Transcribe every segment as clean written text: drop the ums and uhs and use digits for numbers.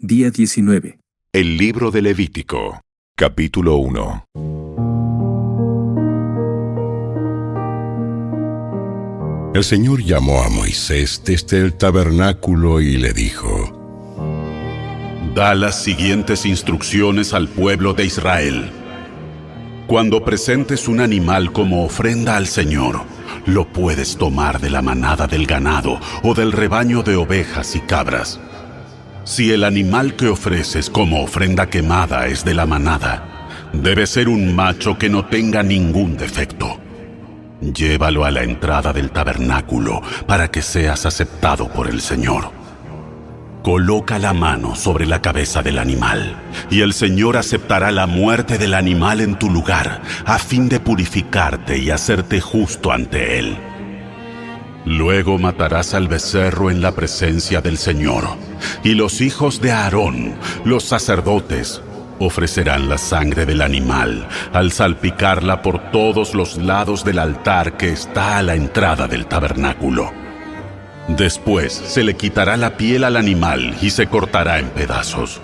Día 19. El libro de Levítico, capítulo 1. El Señor llamó a Moisés desde el tabernáculo y le dijo: Da las siguientes instrucciones al pueblo de Israel. Cuando presentes un animal como ofrenda al Señor, lo puedes tomar de la manada del ganado o del rebaño de ovejas y cabras. Si el animal que ofreces como ofrenda quemada es de la manada, debe ser un macho que no tenga ningún defecto. Llévalo a la entrada del tabernáculo para que seas aceptado por el Señor. Coloca la mano sobre la cabeza del animal, y el Señor aceptará la muerte del animal en tu lugar, a fin de purificarte y hacerte justo ante Él. Luego matarás al becerro en la presencia del Señor, y los hijos de Aarón, los sacerdotes, ofrecerán la sangre del animal al salpicarla por todos los lados del altar que está a la entrada del tabernáculo. Después se le quitará la piel al animal y se cortará en pedazos.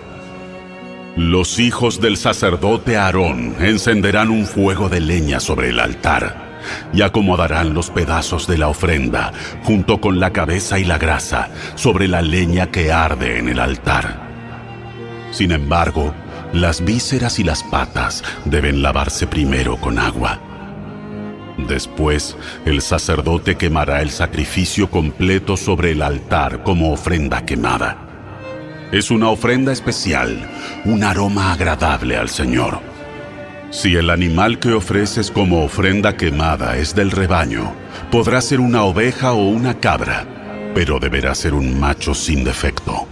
Los hijos del sacerdote Aarón encenderán un fuego de leña sobre el altar y acomodarán los pedazos de la ofrenda, junto con la cabeza y la grasa, sobre la leña que arde en el altar. Sin embargo, las vísceras y las patas deben lavarse primero con agua. Después, el sacerdote quemará el sacrificio completo sobre el altar como ofrenda quemada. Es una ofrenda especial, un aroma agradable al Señor. Si el animal que ofreces como ofrenda quemada es del rebaño, podrá ser una oveja o una cabra, pero deberá ser un macho sin defecto.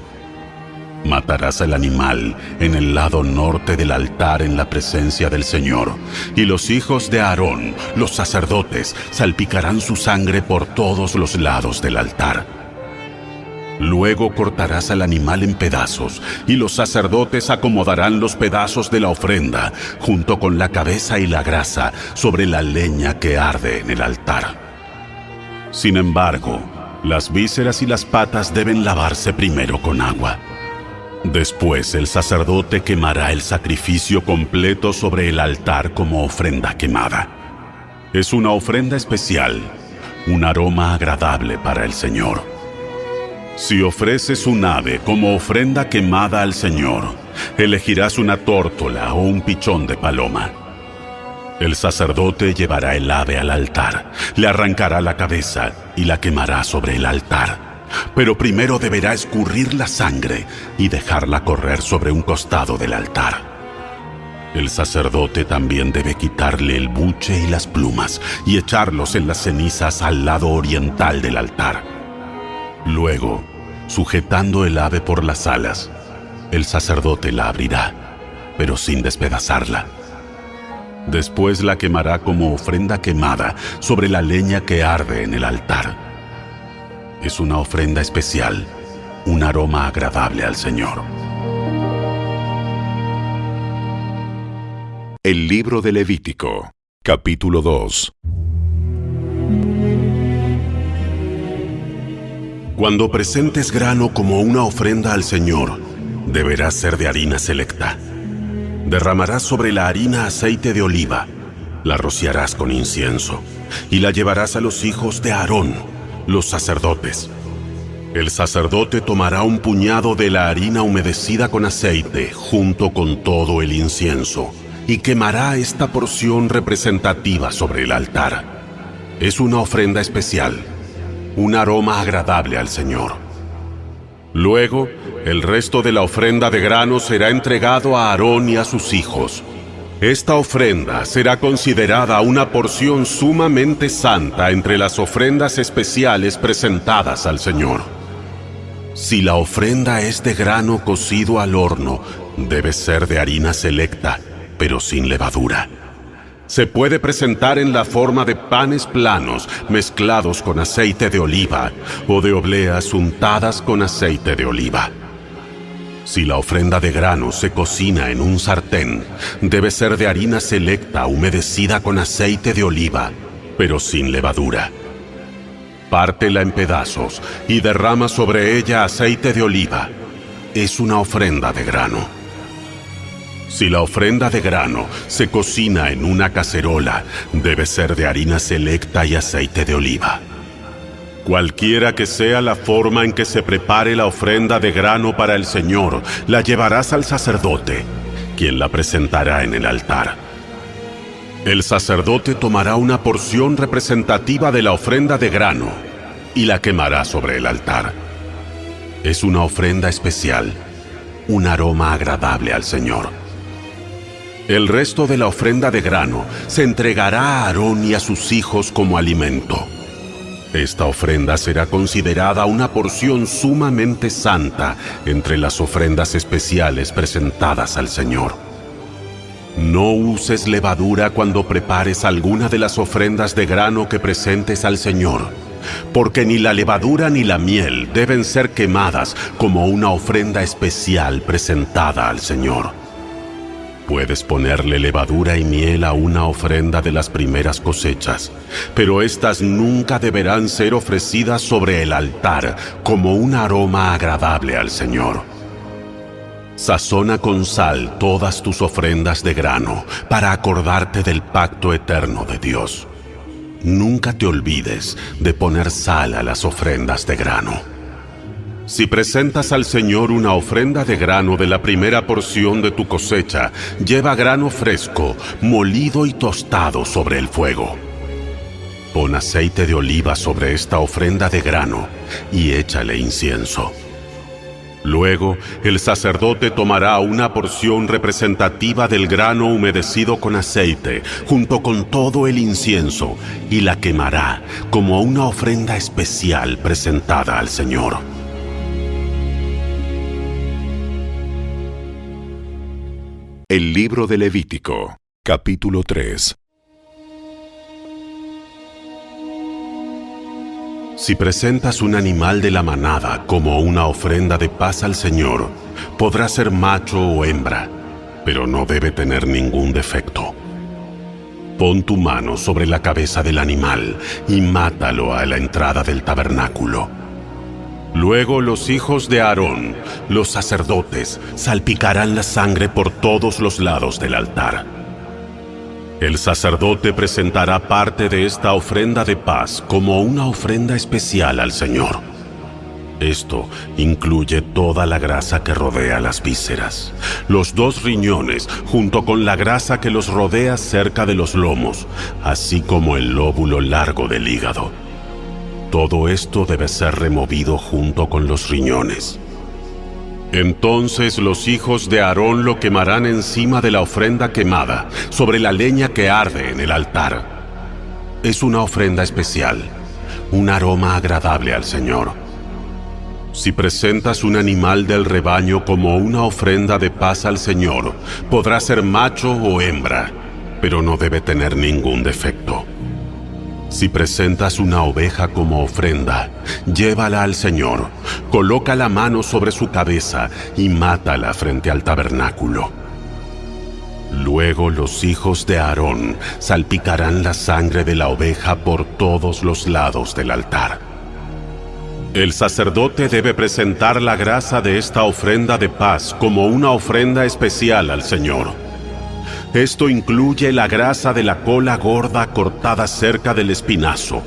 Matarás al animal en el lado norte del altar en la presencia del Señor, y los hijos de Aarón, los sacerdotes, salpicarán su sangre por todos los lados del altar. Luego cortarás al animal en pedazos, y los sacerdotes acomodarán los pedazos de la ofrenda, junto con la cabeza y la grasa, sobre la leña que arde en el altar. Sin embargo, las vísceras y las patas deben lavarse primero con agua. Después el sacerdote quemará el sacrificio completo sobre el altar como ofrenda quemada. Es una ofrenda especial, un aroma agradable para el Señor. Si ofreces un ave como ofrenda quemada al Señor, elegirás una tórtola o un pichón de paloma. El sacerdote llevará el ave al altar, le arrancará la cabeza y la quemará sobre el altar. Pero primero deberá escurrir la sangre y dejarla correr sobre un costado del altar. El sacerdote también debe quitarle el buche y las plumas y echarlos en las cenizas al lado oriental del altar. Luego, sujetando el ave por las alas, el sacerdote la abrirá, pero sin despedazarla. Después la quemará como ofrenda quemada sobre la leña que arde en el altar. Es una ofrenda especial, un aroma agradable al Señor. El libro de Levítico, capítulo 2. Cuando presentes grano como una ofrenda al Señor, deberá ser de harina selecta. Derramarás sobre la harina aceite de oliva, la rociarás con incienso, y la llevarás a los hijos de Aarón, los sacerdotes. El sacerdote tomará un puñado de la harina humedecida con aceite, junto con todo el incienso, y quemará esta porción representativa sobre el altar. Es una ofrenda especial, un aroma agradable al Señor. Luego, el resto de la ofrenda de grano será entregado a Aarón y a sus hijos. Esta ofrenda será considerada una porción sumamente santa entre las ofrendas especiales presentadas al Señor. Si la ofrenda es de grano cocido al horno, debe ser de harina selecta, pero sin levadura. Se puede presentar en la forma de panes planos mezclados con aceite de oliva o de obleas untadas con aceite de oliva. Si la ofrenda de grano se cocina en un sartén, debe ser de harina selecta humedecida con aceite de oliva, pero sin levadura. Pártela en pedazos y derrama sobre ella aceite de oliva. es una ofrenda de grano. Si la ofrenda de grano se cocina en una cacerola, debe ser de harina selecta y aceite de oliva. Cualquiera que sea la forma en que se prepare la ofrenda de grano para el Señor, la llevarás al sacerdote, quien la presentará en el altar. El sacerdote tomará una porción representativa de la ofrenda de grano y la quemará sobre el altar. Es una ofrenda especial, un aroma agradable al Señor. El resto de la ofrenda de grano se entregará a Aarón y a sus hijos como alimento. Esta ofrenda será considerada una porción sumamente santa entre las ofrendas especiales presentadas al Señor. No uses levadura cuando prepares alguna de las ofrendas de grano que presentes al Señor, porque ni la levadura ni la miel deben ser quemadas como una ofrenda especial presentada al Señor. Puedes ponerle levadura y miel a una ofrenda de las primeras cosechas, pero éstas nunca deberán ser ofrecidas sobre el altar como un aroma agradable al Señor. Sazona con sal todas tus ofrendas de grano para acordarte del pacto eterno de Dios. Nunca te olvides de poner sal a las ofrendas de grano. Si presentas al Señor una ofrenda de grano de la primera porción de tu cosecha, lleva grano fresco, molido y tostado sobre el fuego. Pon aceite de oliva sobre esta ofrenda de grano y échale incienso. Luego, el sacerdote tomará una porción representativa del grano humedecido con aceite, junto con todo el incienso, y la quemará como una ofrenda especial presentada al Señor. El libro de Levítico, capítulo 3. Si presentas un animal de la manada como una ofrenda de paz al Señor, podrá ser macho o hembra, pero no debe tener ningún defecto. Pon tu mano sobre la cabeza del animal y mátalo a la entrada del tabernáculo. Luego los hijos de Aarón, los sacerdotes, salpicarán la sangre por todos los lados del altar. El sacerdote presentará parte de esta ofrenda de paz como una ofrenda especial al Señor. Esto incluye toda la grasa que rodea las vísceras, los 2 riñones junto con la grasa que los rodea cerca de los lomos, así como el lóbulo largo del hígado. Todo esto debe ser removido junto con los riñones. Entonces los hijos de Aarón lo quemarán encima de la ofrenda quemada, sobre la leña que arde en el altar. Es una ofrenda especial, un aroma agradable al Señor. Si presentas un animal del rebaño como una ofrenda de paz al Señor, podrá ser macho o hembra, pero no debe tener ningún defecto. Si presentas una oveja como ofrenda, llévala al Señor, coloca la mano sobre su cabeza y mátala frente al tabernáculo. Luego los hijos de Aarón salpicarán la sangre de la oveja por todos los lados del altar. El sacerdote debe presentar la grasa de esta ofrenda de paz como una ofrenda especial al Señor. Esto incluye la grasa de la cola gorda cortada cerca del espinazo,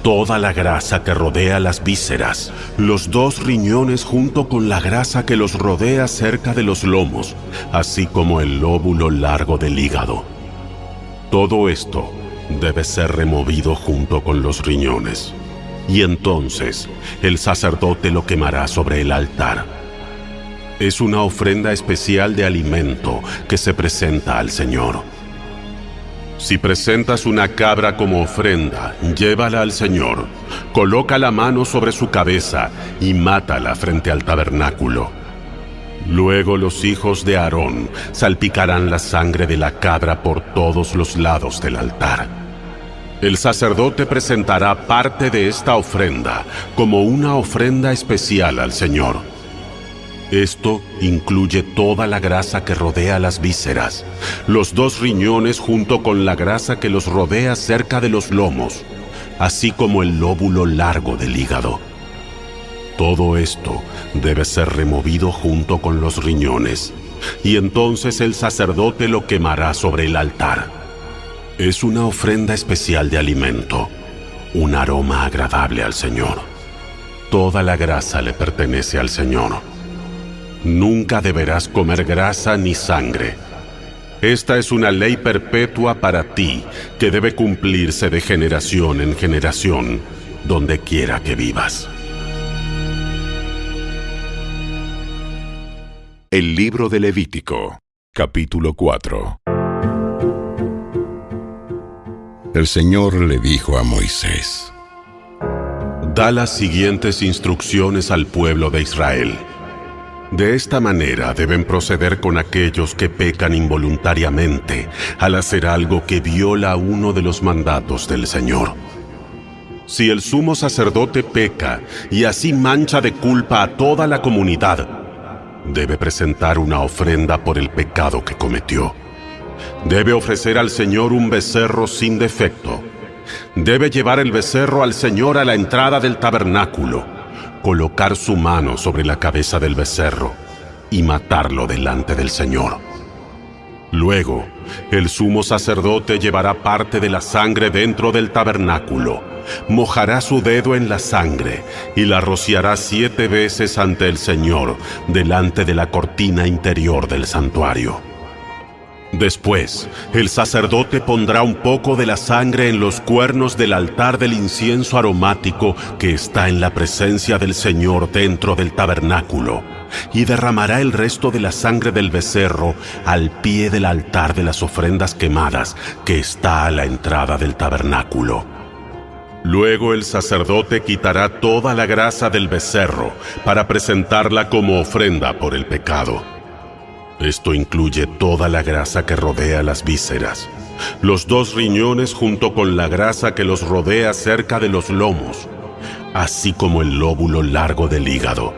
toda la grasa que rodea las vísceras, los 2 riñones junto con la grasa que los rodea cerca de los lomos, así como el lóbulo largo del hígado. Todo esto debe ser removido junto con los riñones, y entonces el sacerdote lo quemará sobre el altar. Es una ofrenda especial de alimento que se presenta al Señor. Si presentas una cabra como ofrenda, llévala al Señor, coloca la mano sobre su cabeza y mátala frente al tabernáculo. Luego los hijos de Aarón salpicarán la sangre de la cabra por todos los lados del altar. El sacerdote presentará parte de esta ofrenda como una ofrenda especial al Señor. Esto incluye toda la grasa que rodea las vísceras, los 2 riñones junto con la grasa que los rodea cerca de los lomos, así como el lóbulo largo del hígado. Todo esto debe ser removido junto con los riñones, y entonces el sacerdote lo quemará sobre el altar. Es una ofrenda especial de alimento, un aroma agradable al Señor. Toda la grasa le pertenece al Señor. Nunca deberás comer grasa ni sangre. Esta es una ley perpetua para ti, que debe cumplirse de generación en generación, donde quiera que vivas. El libro de Levítico, capítulo 4. El Señor le dijo a Moisés: Da las siguientes instrucciones al pueblo de Israel. De esta manera deben proceder con aquellos que pecan involuntariamente al hacer algo que viola uno de los mandatos del Señor. Si el sumo sacerdote peca y así mancha de culpa a toda la comunidad, debe presentar una ofrenda por el pecado que cometió. Debe ofrecer al Señor un becerro sin defecto. Debe llevar el becerro al Señor a la entrada del tabernáculo, colocar su mano sobre la cabeza del becerro y matarlo delante del Señor. Luego, el sumo sacerdote llevará parte de la sangre dentro del tabernáculo, mojará su dedo en la sangre y la rociará 7 veces ante el Señor delante de la cortina interior del santuario. Después, el sacerdote pondrá un poco de la sangre en los cuernos del altar del incienso aromático que está en la presencia del Señor dentro del tabernáculo, y derramará el resto de la sangre del becerro al pie del altar de las ofrendas quemadas que está a la entrada del tabernáculo. Luego el sacerdote quitará toda la grasa del becerro para presentarla como ofrenda por el pecado. Esto incluye toda la grasa que rodea las vísceras, los 2 riñones junto con la grasa que los rodea cerca de los lomos, así como el lóbulo largo del hígado.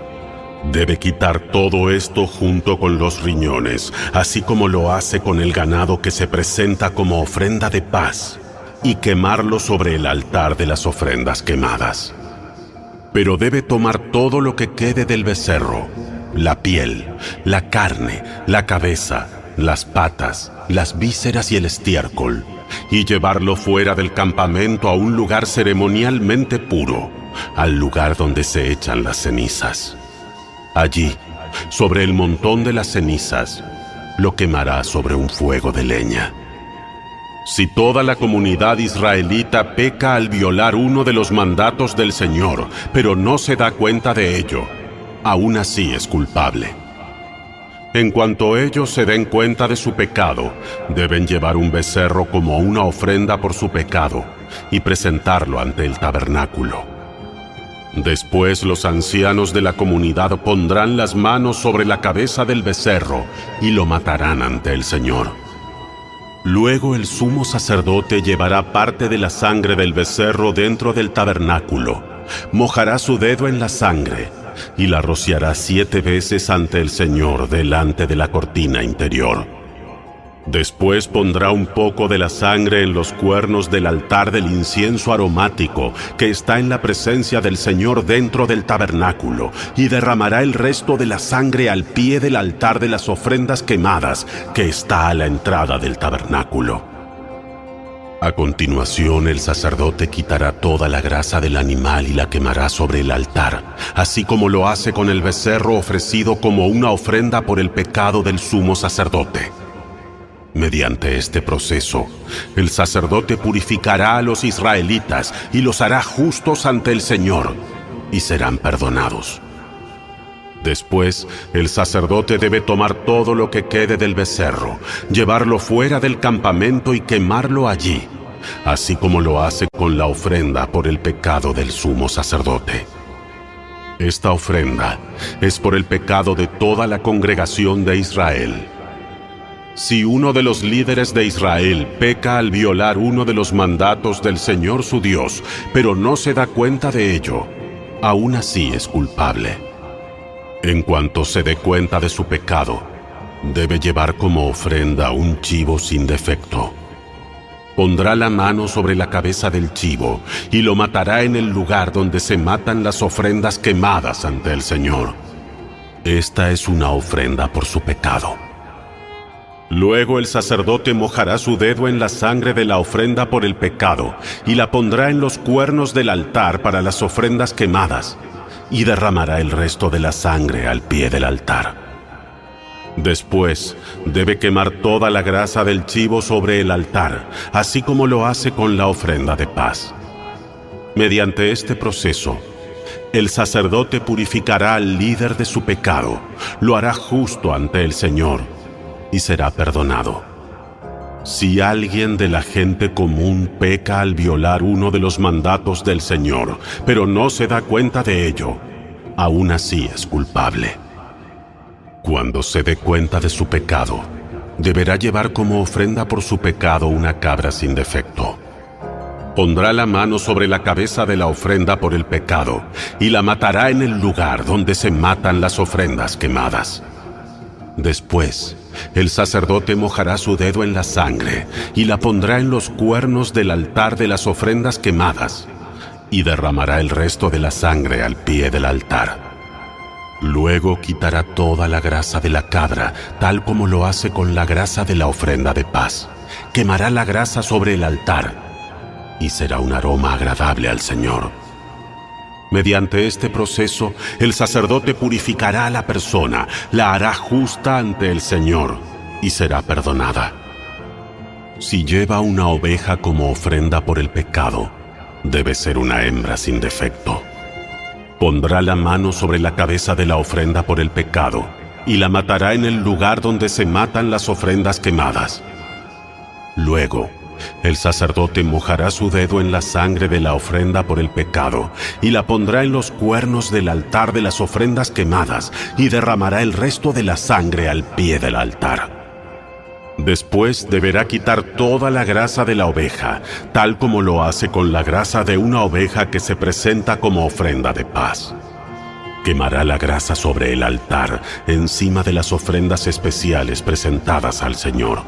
Debe quitar todo esto junto con los riñones, así como lo hace con el ganado que se presenta como ofrenda de paz, y quemarlo sobre el altar de las ofrendas quemadas. Pero debe tomar todo lo que quede del becerro: la piel, la carne, la cabeza, las patas, las vísceras y el estiércol, y llevarlo fuera del campamento a un lugar ceremonialmente puro, al lugar donde se echan las cenizas. Allí, sobre el montón de las cenizas, lo quemará sobre un fuego de leña. Si toda la comunidad israelita peca al violar uno de los mandatos del Señor, pero no se da cuenta de ello, aún así es culpable. En cuanto ellos se den cuenta de su pecado, deben llevar un becerro como una ofrenda por su pecado y presentarlo ante el tabernáculo. Después los ancianos de la comunidad pondrán las manos sobre la cabeza del becerro y lo matarán ante el Señor. Luego el sumo sacerdote llevará parte de la sangre del becerro dentro del tabernáculo, mojará su dedo en la sangre y la rociará 7 veces ante el Señor delante de la cortina interior. Después pondrá un poco de la sangre en los cuernos del altar del incienso aromático que está en la presencia del Señor dentro del tabernáculo, y derramará el resto de la sangre al pie del altar de las ofrendas quemadas que está a la entrada del tabernáculo. A continuación, el sacerdote quitará toda la grasa del animal y la quemará sobre el altar, así como lo hace con el becerro ofrecido como una ofrenda por el pecado del sumo sacerdote. Mediante este proceso, el sacerdote purificará a los israelitas y los hará justos ante el Señor, y serán perdonados. Después, el sacerdote debe tomar todo lo que quede del becerro, llevarlo fuera del campamento y quemarlo allí, así como lo hace con la ofrenda por el pecado del sumo sacerdote. Esta ofrenda es por el pecado de toda la congregación de Israel. Si uno de los líderes de Israel peca al violar uno de los mandatos del Señor su Dios, pero no se da cuenta de ello, aún así es culpable. En cuanto se dé cuenta de su pecado, debe llevar como ofrenda un chivo sin defecto. Pondrá la mano sobre la cabeza del chivo y lo matará en el lugar donde se matan las ofrendas quemadas ante el Señor. Esta es una ofrenda por su pecado. Luego el sacerdote mojará su dedo en la sangre de la ofrenda por el pecado y la pondrá en los cuernos del altar para las ofrendas quemadas, y derramará el resto de la sangre al pie del altar. Después debe quemar toda la grasa del chivo sobre el altar, así como lo hace con la ofrenda de paz. Mediante este proceso, el sacerdote purificará al líder de su pecado, lo hará justo ante el Señor y será perdonado. Si alguien de la gente común peca al violar uno de los mandatos del Señor, pero no se da cuenta de ello, aún así es culpable. Cuando se dé cuenta de su pecado, deberá llevar como ofrenda por su pecado una cabra sin defecto. Pondrá la mano sobre la cabeza de la ofrenda por el pecado y la matará en el lugar donde se matan las ofrendas quemadas. Después, el sacerdote mojará su dedo en la sangre y la pondrá en los cuernos del altar de las ofrendas quemadas y derramará el resto de la sangre al pie del altar. Luego quitará toda la grasa de la cabra, tal como lo hace con la grasa de la ofrenda de paz. Quemará la grasa sobre el altar y será un aroma agradable al Señor. Mediante este proceso, el sacerdote purificará a la persona, la hará justa ante el Señor y será perdonada. Si lleva una oveja como ofrenda por el pecado, debe ser una hembra sin defecto. Pondrá la mano sobre la cabeza de la ofrenda por el pecado y la matará en el lugar donde se matan las ofrendas quemadas. Luego, el sacerdote mojará su dedo en la sangre de la ofrenda por el pecado y la pondrá en los cuernos del altar de las ofrendas quemadas y derramará el resto de la sangre al pie del altar. Después deberá quitar toda la grasa de la oveja, tal como lo hace con la grasa de una oveja que se presenta como ofrenda de paz. Quemará la grasa sobre el altar, encima de las ofrendas especiales presentadas al Señor.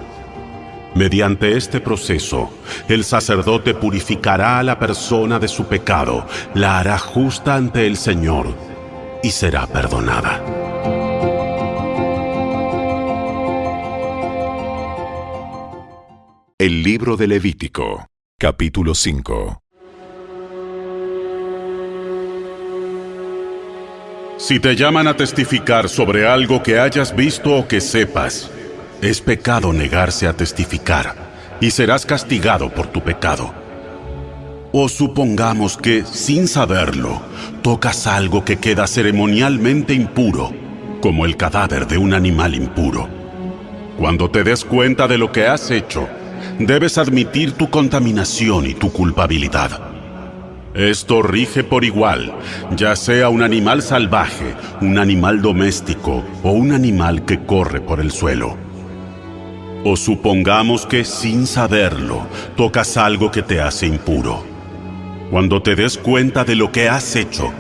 Mediante este proceso, el sacerdote purificará a la persona de su pecado, la hará justa ante el Señor y será perdonada. El libro de Levítico, capítulo 5. Si te llaman a testificar sobre algo que hayas visto o que sepas, es pecado negarse a testificar, y serás castigado por tu pecado. O supongamos que, sin saberlo, tocas algo que queda ceremonialmente impuro, como el cadáver de un animal impuro. Cuando te des cuenta de lo que has hecho, debes admitir tu contaminación y tu culpabilidad. Esto rige por igual, ya sea un animal salvaje, un animal doméstico o un animal que corre por el suelo. O supongamos que, sin saberlo, tocas algo que te hace impuro. Cuando te des cuenta de lo que has hecho,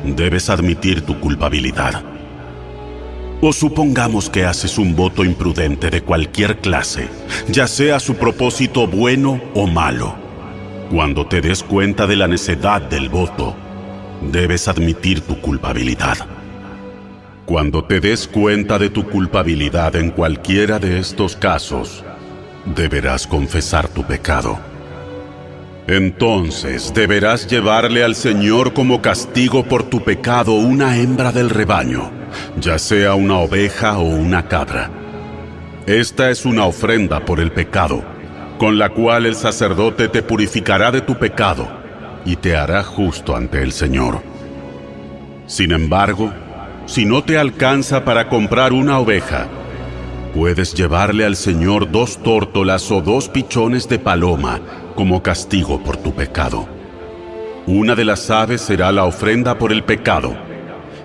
debes admitir tu culpabilidad. O supongamos que haces un voto imprudente de cualquier clase, ya sea su propósito bueno o malo. Cuando te des cuenta de la necedad del voto, debes admitir tu culpabilidad. Cuando te des cuenta de tu culpabilidad en cualquiera de estos casos, deberás confesar tu pecado. Entonces deberás llevarle al Señor como castigo por tu pecado una hembra del rebaño, ya sea una oveja o una cabra. Esta es una ofrenda por el pecado, con la cual el sacerdote te purificará de tu pecado y te hará justo ante el Señor. Sin embargo, si no te alcanza para comprar una oveja, puedes llevarle al Señor 2 tórtolas o 2 pichones de paloma como castigo por tu pecado. Una de las aves será la ofrenda por el pecado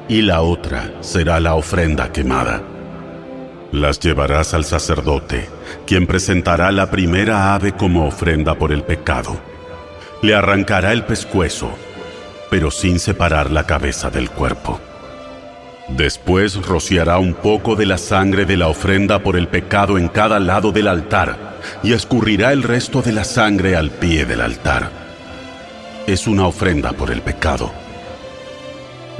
y la otra será la ofrenda quemada. Las llevarás al sacerdote, quien presentará la primera ave como ofrenda por el pecado. Le arrancará el pescuezo, pero sin separar la cabeza del cuerpo. Después rociará un poco de la sangre de la ofrenda por el pecado en cada lado del altar y escurrirá el resto de la sangre al pie del altar. Es una ofrenda por el pecado.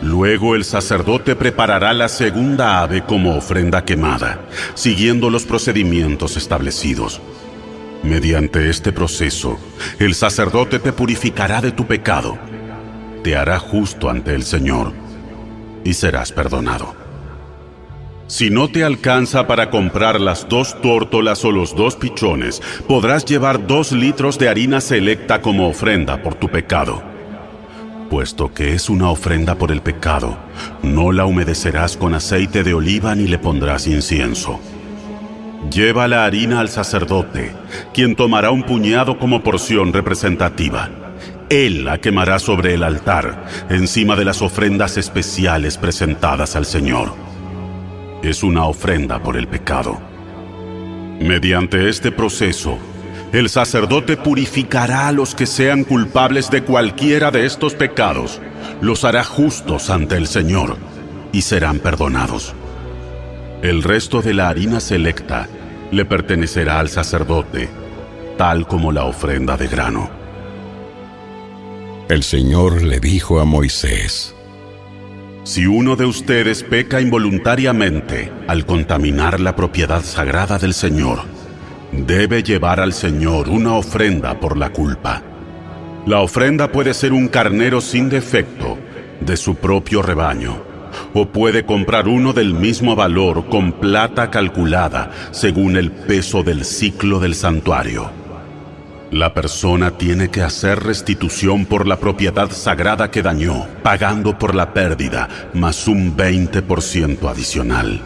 Luego el sacerdote preparará la segunda ave como ofrenda quemada, siguiendo los procedimientos establecidos. Mediante este proceso, el sacerdote te purificará de tu pecado, te hará justo ante el Señor y serás perdonado. Si no te alcanza para comprar las 2 tórtolas o los 2 pichones, podrás llevar 2 litros de harina selecta como ofrenda por tu pecado. Puesto que es una ofrenda por el pecado, no la humedecerás con aceite de oliva ni le pondrás incienso. Lleva la harina al sacerdote, quien tomará un puñado como porción representativa. Él la quemará sobre el altar, encima de las ofrendas especiales presentadas al Señor. Es una ofrenda por el pecado. Mediante este proceso, el sacerdote purificará a los que sean culpables de cualquiera de estos pecados, los hará justos ante el Señor y serán perdonados. El resto de la harina selecta le pertenecerá al sacerdote, tal como la ofrenda de grano. El Señor le dijo a Moisés: Si uno de ustedes peca involuntariamente al contaminar la propiedad sagrada del Señor, debe llevar al Señor una ofrenda por la culpa. La ofrenda puede ser un carnero sin defecto de su propio rebaño, o puede comprar uno del mismo valor con plata calculada según el peso del siclo del santuario. La persona tiene que hacer restitución por la propiedad sagrada que dañó, pagando por la pérdida más un 20% adicional.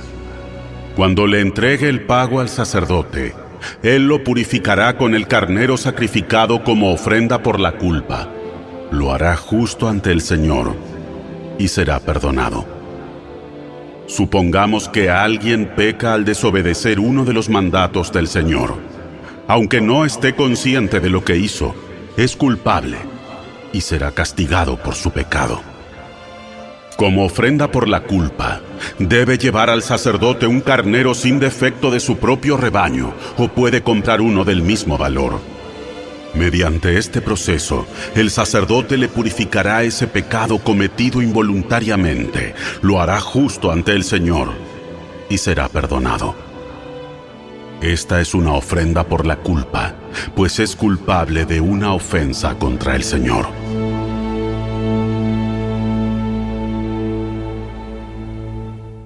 Cuando le entregue el pago al sacerdote, él lo purificará con el carnero sacrificado como ofrenda por la culpa. Lo hará justo ante el Señor y será perdonado. Supongamos que alguien peca al desobedecer uno de los mandatos del Señor. Aunque no esté consciente de lo que hizo, es culpable y será castigado por su pecado. Como ofrenda por la culpa, debe llevar al sacerdote un carnero sin defecto de su propio rebaño, o puede comprar uno del mismo valor. Mediante este proceso, el sacerdote le purificará ese pecado cometido involuntariamente, lo hará justo ante el Señor y será perdonado. Esta es una ofrenda por la culpa, pues es culpable de una ofensa contra el Señor.